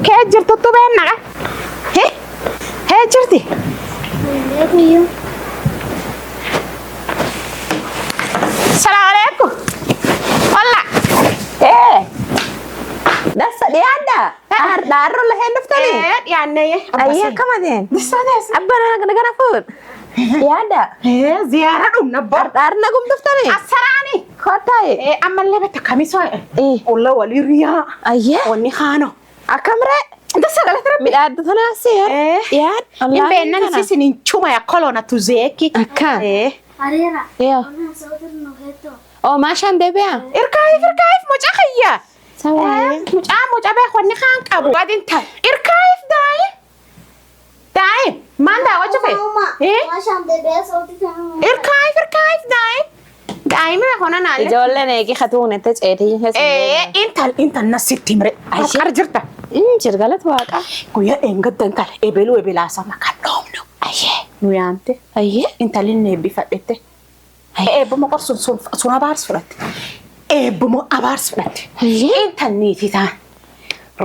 kee jirtutu beennaqa hee jirti salaamu alaikum walla Dasa dhiyaadha. Dhaarro lahee dhuftanii. dhiyaannee Ayyaa kamadeen. Abbaan gara fuud. Dhiyaadha. ziyaara dhumna bar Dhaarna gum dhuftanii. asaraani Kottaa'e. ammallee betta kamisoo olla walii riyaa Ayyaa. wanni haano Akkamree. dasa galata rabbi Midhaadha tanaa seer. Dhiyaad. in beennan sisinin chuma ya kolona tuzeeki Akkaan. Arera. Yoo. Ona sautin no heto. Oo maashaan deebi'aa. irkaayif mucaa hayya Sawaaye. mucaa bee wanni kaan qabu wadin tal irkaayif daa'im maan daawwachu fe Mama. Mashan bebe sautin no. irkaayif daa'im bee hona naale Ijoolleen eegi katuunette ceetii. intal na sittimre akkar jirta Jirgalatu waaqa. guyyaa eengadda intal ebeluu ebelaasa maka dhoomnu Ayyee. nu yaamte Ayyee. intalin eebbifadhette eebbumo qorsun sun abaars fudhatte eebbumo abaars fudhatte Ayyee. intal niiti taan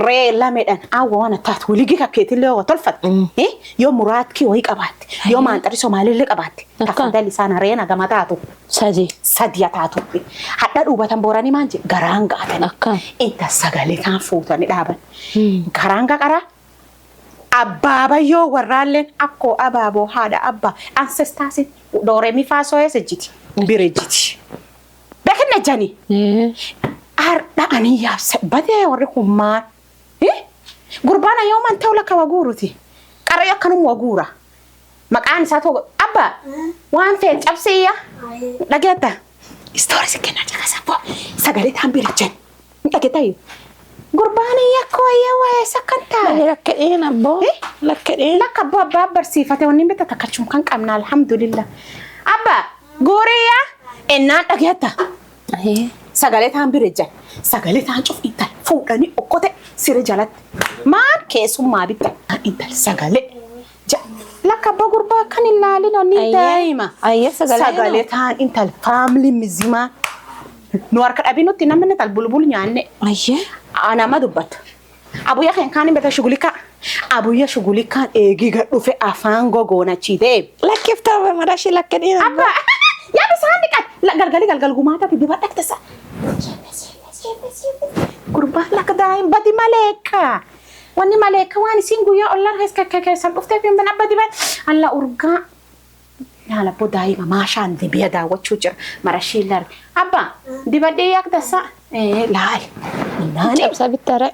ree lamedhan awwa wana taat waligi kakkeetillee waa tolfatte yoo muraatki wayii qabaatte yoo maanxari somaalillee qabaatte tafadali sana reena gama taatu Sadii. sadiya taatu hadha dhubatan booranii maanje garaan gaatan Akkaan. inta sagalee taan fuutanii dhaaban garaan qaqara abbaabayyoo warraalleen akkoo abaaboo haadha abbaa ancestaasin dooreemi faasoo eessejjiti birejjiti beekinna jani ardha ani yaabse badee warri hummaan gurbaan ayyooman ta'u lakka waguuruti qarayyo akkanum waguura maqaan isaa tokko abba waan ta'e cabsiyya dhageetta istoorii si kennaa caqasabbo sagalee taan birejjen dhageettayyuu gurbaan yakkoo ayyee waa'ee sakkantaa Lakkedhiin abboo. Lakkedhiin. lakka abboo abbaa barsiifate wanni bita takkachuun kan qabna alhamdulillah abba guuriyaa ennaan dhageetta Ayyee. sagalee taan birejjan sagalee taan cuf intal fuudhanii okkote siree jalatti maan keessummaa bitta intal sagalee lakka abbaa gurbaa kan hin laalin onni daa'ima Ayyee sagalee taan intal faamilii mizimaa nu harka dhabinutti namni tal bulbul nyaanne Ayyee. anama dubbata abuyya kan kanin beta shugulika abuyya shugulikaan eegiga dhufe afaan gogoonachitee Lakkiftee marashi lakkedhiin abba yaa bisaan dhiqat galgal gumaataati dibadha tasa gurbaan lakka daa'im badi maleeka wanni maleeka waan isin guyyaa ollaan keessan dhuftee fi bin abba dibat alla urgaa yaala boo daa'ima maashaan dibiya daawwachuu jira marashii lari abba dibadhee yak tasa laal naani Cabsa bittare.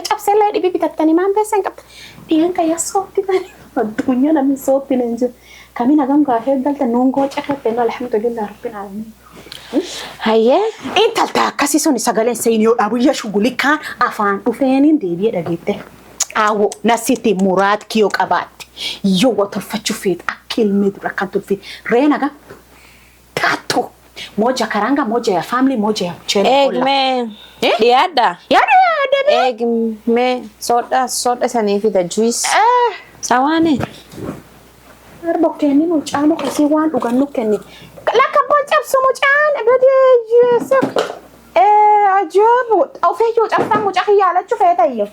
cabsee lee dhibii bitattanii maan beesan qabda dhiyan qayyaa soofti tani addunyaa namni soofti nan jiru kamin hagam gaafee galta nuungoo cakkatte no alhamdulillah rabbil alamin Ayyee. intalta akkasii sun sagaleen seeniyoo abuyya shugulikaan afaan dhufeeniin deebi'ee dhageette aawwo nasitti muraat kiyoo qabaatte yoo waa tolfachuu feet akka ilmee dura kan tolfee reenaga taatu moja karanga moja ya family moja ya mchele Eegmee. Dhiyaadha. yaada Eegmee. Soodha sanii fi juice. Sawaane. Bokkeenni mucaan akkasii waan dhugannu kenni. Lakka boncabsu mucaan badeeyyeessak. Ajaa'ibu ofeeyyuu cabsaan mucaa kiyyaalachuu feetayyo.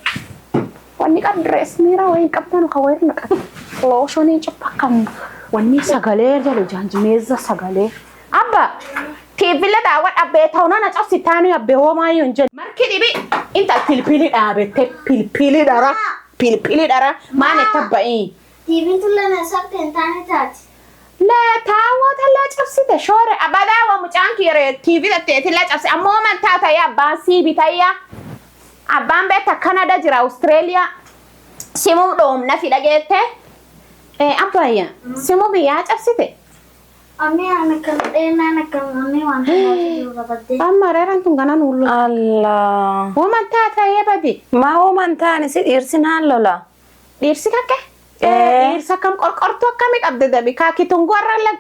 Wanni qadrees miira wayin qabdan ka wayir naqat. Looshonii cippa kan wanni sagalee jala jaanjimeeza sagalee. Abba tiivila daawwan abbee ta'uuna na cabsi taanu abbee hoomaayyuu hin jennu. Marki dhibi inta pilpili dhaabette pilpili dhara maan itti abba'ii. TV tulla na sabte entane tati. La taawwata la cabsite shoore abadaa wa mucaan kiyere TV tateeti la cabsi ammoo man taata ya abbaan sii bitayya abbaan beeta Canada jira Australia simuu dhoomna fi dhageette abbayya simuu biyyaa cabsite Ami anakan ena anakan ami wanta no rabade. amma reeran tun ganan ullu Allah. woman taata ya badi Maa uuman taane si dhiirsinaan lola. dhiirsi kakke dhiirsa kam qorqortu akkami qabde dabi kaaki tungu warra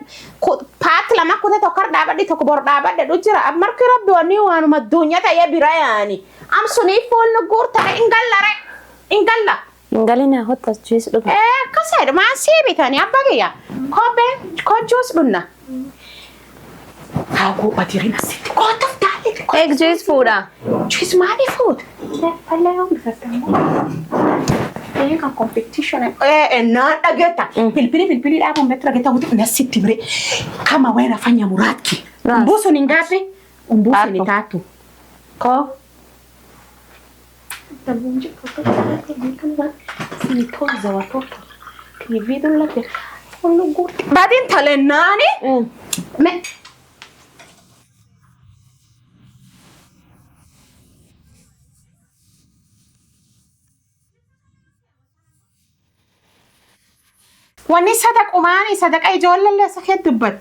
paati lama kute tokkor dhaabadhi tokko bor dhaabadhe dhu jira marki rabbi wanni waanuma addunyaa ta'ee bira yaani am sunii foolnu guurtare ingalla Ingalina hotas juice dhuga. kasaid maan sii bitani abbagiyya ko juus dhunna haaguu badirina sitti kootuuf taale Eeg juice fuudha. Juice money food. Paleo Eka competition na dageta pilipili hapo mmetra geta kutu na city bre kama wewe nafanya muraki mbuso ni ngapi mbuso ni 3 ko tabunje kwa ni toza watoto ni video lake ulugu badin tale nani me wani sadak umani sadak ay jolla sakhet dubat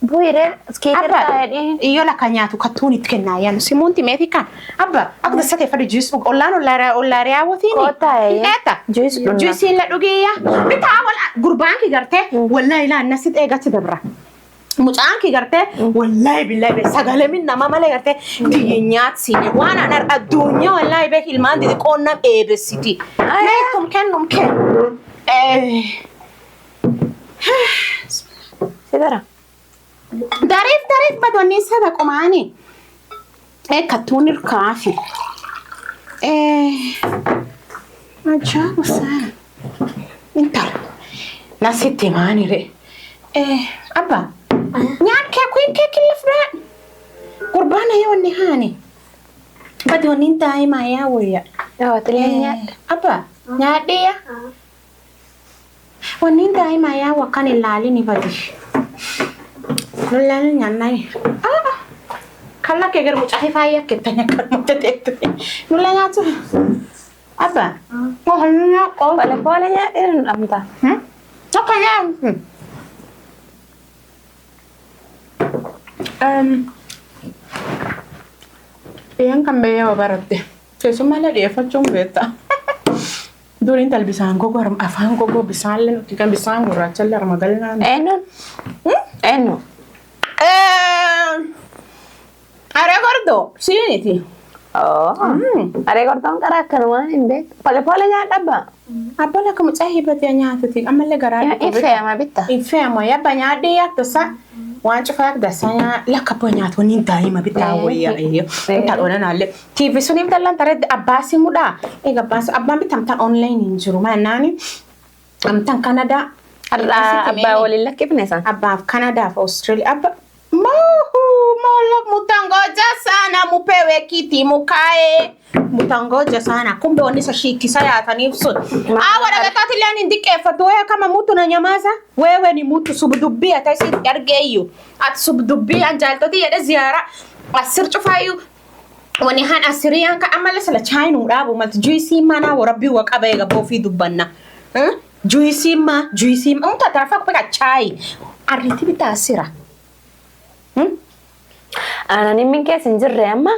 Buire, skater tadi. Iyo la kanyatu katuni tkenaya simunti metika abba akda sake fadi juice olano lara awotini Kota ya. Eta juice la dugiya bita wala gurbanki garte wallahi la nasit e gati dabra mucanki garte wallahi billahi sagale min nama male garte dinyat sine wana nar adunya wallahi be hilmandi di qonna e besiti lekum kennum ken Sidara. Darif badoni sadak umani katunir kafi ajabu sana intar nasiti mani re abba nyan ke kuin ke kilafra qurbana yoni hani badoni daima ya waya Telianya. abba nyadiya wani daima ya wakani lali ni badi Nulal nyanai. Kala keger mucahi faya ketanya kan mutet. Nulanya tu. Apa? Mohonnya kau. Boleh-bolehnya irin amta. Apa ya? Yang kambe ya barate. Sesuma la dia facung beta. Durin tal bisan gogo afaan gogo bisan len kan bisan gura chalar magalna. Eno. Are gordo, siniti. Oh. Are gordo kara kanwan imbe. Boleh-bolehnya dabba. Apa la kamu cahibat ya nyatu ti amalle garada Ya ife ma bitta. Ife ma ya banya de ya tosa. Wancu fak da sanya la kapo nyatu ni daima bita waya iyo. Ta ona nalle. TV sunim dalan tare abasi muda. Gabas abban bitam ta online injuru ma nani. Am tan Canada. Abba walillah kif nesa? Abba Canada of Australia. Abba Mola mutangoja sana mupewe kiti mukae mutangoja sana kumbe wanisa shiki saya atanifsu awara gatati lani ndike fatwa kama mtu na nyamaza wewe ni mtu subdubia taisi yargeyo at subdubia anjalto ti yada ziara asirchu fayu wani han asiriyan ka amala sala chainu rabu mat juisi mana wa rabbi wa qabayga bofi dubbanna juisi ma unta tarafa kwa chai ariti bitasira Ana nimin ke sinjirre amma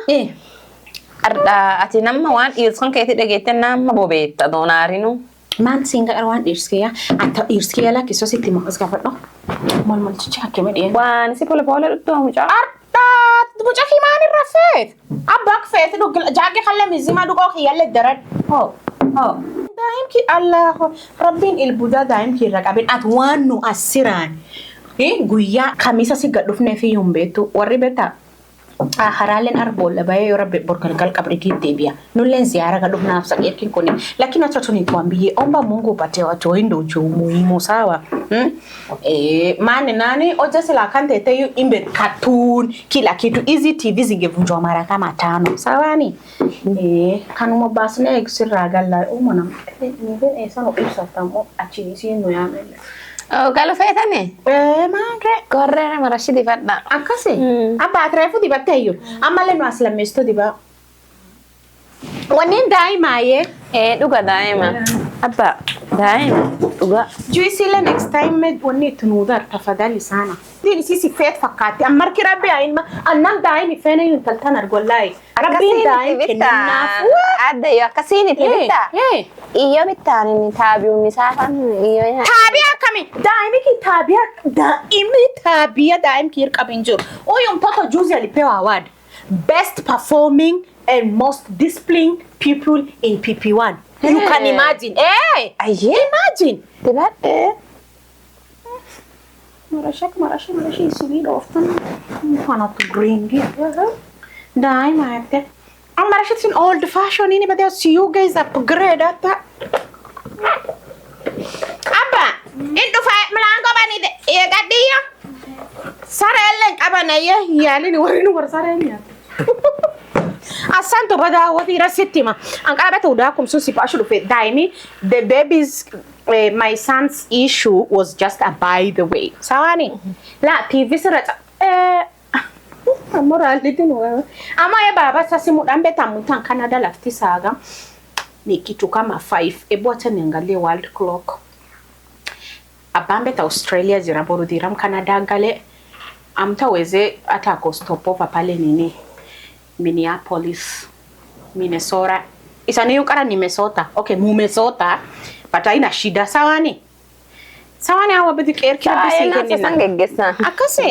arda ati namma wan irskon ke ti dagete namma bobetta donarinu man singa arwan irskiya ata irskiya la kiso siti mo asgafado mol chicha ke medi wan si pole to mucha arda mucha ki mani rafet abak fet do jage khalla mizima do ko khiyal darad ho daim ki allah rabbin il buda daim ki ragabin atwanu asiran guya kamisa siga dufne fi yumbetu waribeta haralen arbol baye yo rabbe borkal kabri kitebia nulen ziara ga dufna afsa yekin koni lakini acha tunikwambie omba Mungu upate watu wendo muhimu sawa mane nani oja sila kante teyu imbe cartoon kila kitu easy tv zingevunjwa mara kama 5 sawa ni kanuma basne eksira galla umona ni sano isa tamo achisi no yamele Oh, kalau fetane? Mangre. Correre marashi di fadda. Akase. Apa trefu di batteyo. Amale no asla mesto di ba. Wanin daima ye. Duga daima. Apa? Daima. Duga. Juisi la next time med wani tunudar tafadhali sana. Dini sisi fet fakati. Ammar ki rabbi ayin ma annam daimi fena yun taltanar gollai. Rabbi daimi kennafu. Ada ya kasini tibita. Iyo bitani ni tabiu misahan iyo ya. Tabia kami daimi ki tabia daimi ki irkabinjur. Oyum toto juzi alipewa award best performing and most disciplined people in PP1. You can imagine. Imagine. Tiba Marashi subido often. Mfano tu bring it. Daima ate. I'm married in old fashion ini but see you guys upgrade that. Abba, into five melango bani de ya gadiya. Sarellen abana ya ni warin war sarenya. Asanto bada watira sittima. An qabata udakum so sipa ashulu fe daimi the baby's my son's issue was just a by the way. Sawani. La TV sirata amora litino. Ama ya baba sasa mudambe tamutan Canada lafti saga. Ni kitu kama 5 ebu acha niangalie world clock. Abambe ta Australia ziraboru diram Canada ngale amtaweze ata ko stop over pale nini Minneapolis Minnesota isani yukara ni Minnesota okay Minnesota but haina shida sawani hawa bidi kila bisi Kaya sangegesa. akase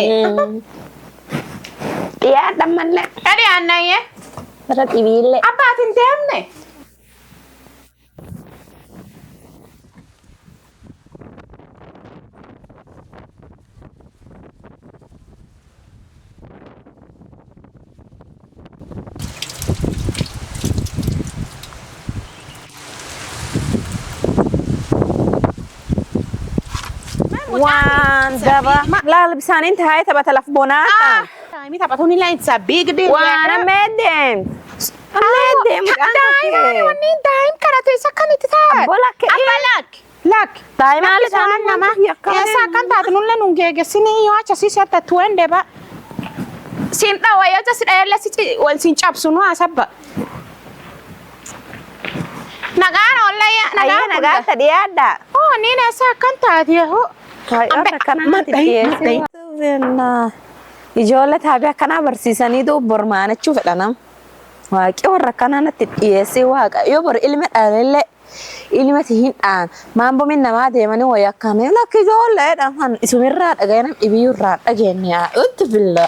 Ya damalle. ari anaye Tara tibile. abatin demne Wan daba. La labisan inta hay taba talaf bonata. mi tabatoni la it's a big deal Wana medem. Medem. ni daim karate sakani tita Abolak ke abalak lak Daim ale ale sana nama ya esa kan ta nulle nungege sini yo acha sisi ata tuende ba sin dawa ya just ele sisi wan sin chap sunu asabba nagara olaya Ayah nagata diada. oh ni na sa kan ta dia ho Ambe kana matay Venna. Ijoollee taabiyaa kana barsiisanii duu bormaana chufedhanam. Waaqii warra kana natti dhiyeessee waaqa yoo bor ilmi dhalelle ilma tihin dhaan maambo min namaa deemanii wayyaa kana lakki ijoolleedhaan isumirraa dhagayanam ibiyyurraa dhageenyaa utti billa.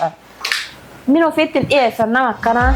Min ofiitti dhiyeessan nama akkanaa.